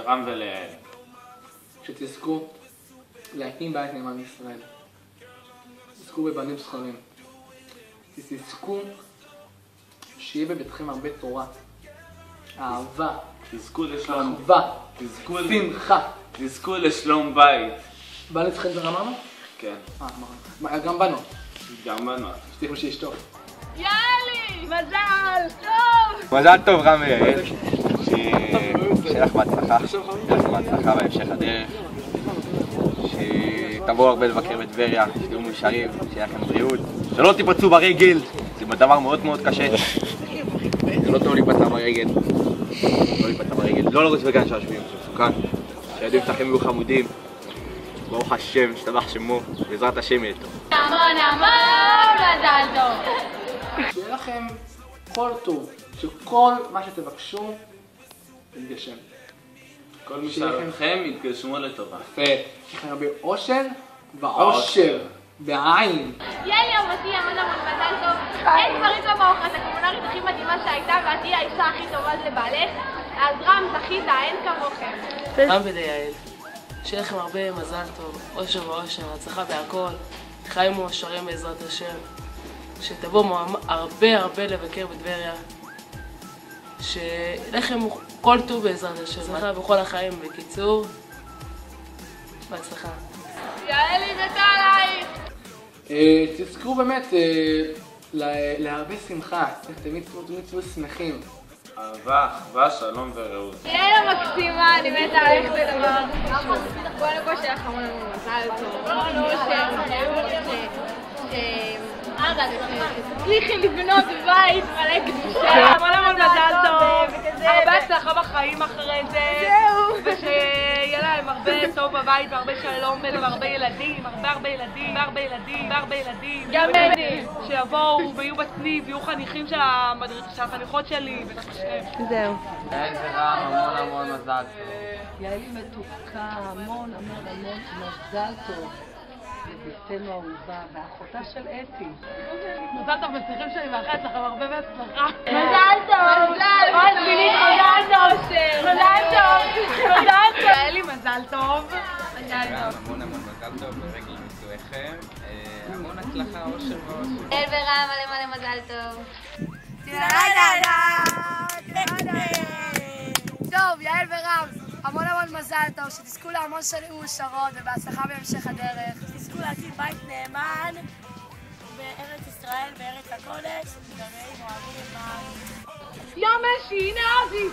לרם וליעל. שתזכו להקים בית נאמן בישראל. תזכו בבנים זכרים. תזכו שיהיה בביתכם הרבה תורה, אהבה, תזכו לשלום, אחווה, שמחה, תזכו לשלום בית. בא לצחק זה אמרנו? כן. אמרנו. גם בנות. גם בנות. שתיכו שיש טוב. יאללה! מזל טוב! מזל טוב רם ויעל, שיהיה לך בהצלחה, שיהיה לך בהצלחה בהמשך הדרך, שתבואו הרבה לבקר בטבריה, שתהיו מאושרים, שיהיה לכם בריאות, שלא תיפצעו ברגל, זה דבר מאוד מאוד קשה, זה לא טוב להיפצע ברגל, לא לרוץ בגן שעשועים, זה מסוכן, שהילדים שלכם יהיו חמודים, ברוך השם, ישתבח שמו, בעזרת השם יהיה טוב. המון המון מזל טוב! שיהיה לכם כל טוב, שכל מה שתבקשו יתגשם. כל מי שלכם יתגשמו לטובה. יפה, שיהיה לכם הרבה אושר ועושר, בעין. יאללה אמתי, המון המון מזל טוב. אין דברים כמוך, את הקומונרית הכי מדהימה שהייתה ואת תהיי האישה הכי טובה לבעלך. אז רם, זכית, אין כמוכם. רם וליעל, שיהיה לכם הרבה מזל טוב, אושר ואושר, הצלחה בהכל, חיים מאושרים בעזרת השם, שתבואו הרבה לבקר בטבריה, שלכם כל טוב בעזרת השם, הצלחה בכל החיים, בקיצור, בהצלחה. יאללה מתה עלייך! תזכו באמת להרבה שמחה, תמיד תהיו שמחים. אהבה, אחווה, שלום ורעות. יאללה מקסימה, אני מתה עלייך בדבר. קודם כל שיהיה לך המון המון מזל טוב. שתצליחי לבנות בית מלא קדושה. המון המון מזל טוב. הרבה הצלחה בחיים אחרי זה. ושיהיה להם הרבה טוב בבית והרבה שלום והרבה ילדים. הרבה ילדים. גם בני. שיבואו ויהיו בסניף, יהיו חניכים של החניכות שלי. זהו. יעל ורם, המון מזל טוב. יעל מתוקה, המון מזל טוב. לביתנו אהובה, ואחותה של אתי. מזל טוב בשיחים שלי מאחלת לכם הרבה בהצלחה. מזל טוב! מזל טוב! יעלי מזל טוב. המון מזל טוב לרגל נישואיכם, המון הצלחה, אושר ואושר. יעל ורם מלא מזל טוב. טוב, יעל ורם, המון מזל טוב, שתזכו להמון שנים מאושרות ובהצלחה בהמשך הדרך. תזכו להקים בית נאמן בארץ ישראל, בארץ הקודש, גרים אוהבים מים. יום השינה עזי!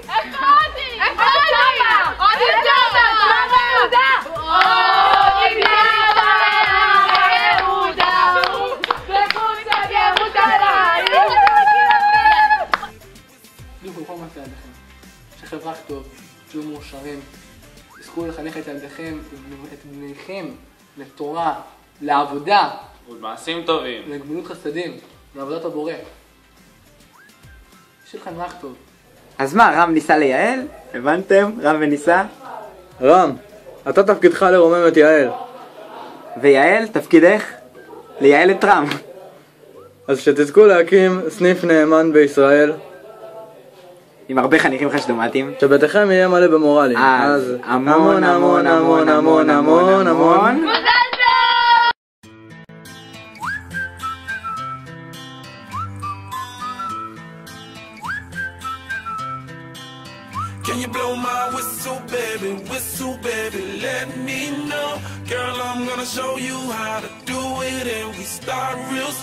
איפה עדי? עדי ג'אבה! יהודה! תהיו כל מה לידיכם, שחברך טוב, תהיו מאושרים, תזכו לחנך את ילדיכם, את בניכם, לתורה, לעבודה, ולמעשים טובים, לגמילות חסדים, לעבודת הבורא. שיהיה לכם רק טוב. אז מה, רם ניסה ליעל? הבנתם? רם וניסה? רם, אתה תפקידך לרומם את יעל. ויעל, תפקידך? ליעל את רם. אז שתזכו להקים סניף נאמן בישראל. עם הרבה חניכים חשדומטים. שביתכם יהיה מלא במורלים. אז המון מזל טוב! Can you blow my whistle, baby, let me know. Girl, I'm gonna show you how to do it and we start real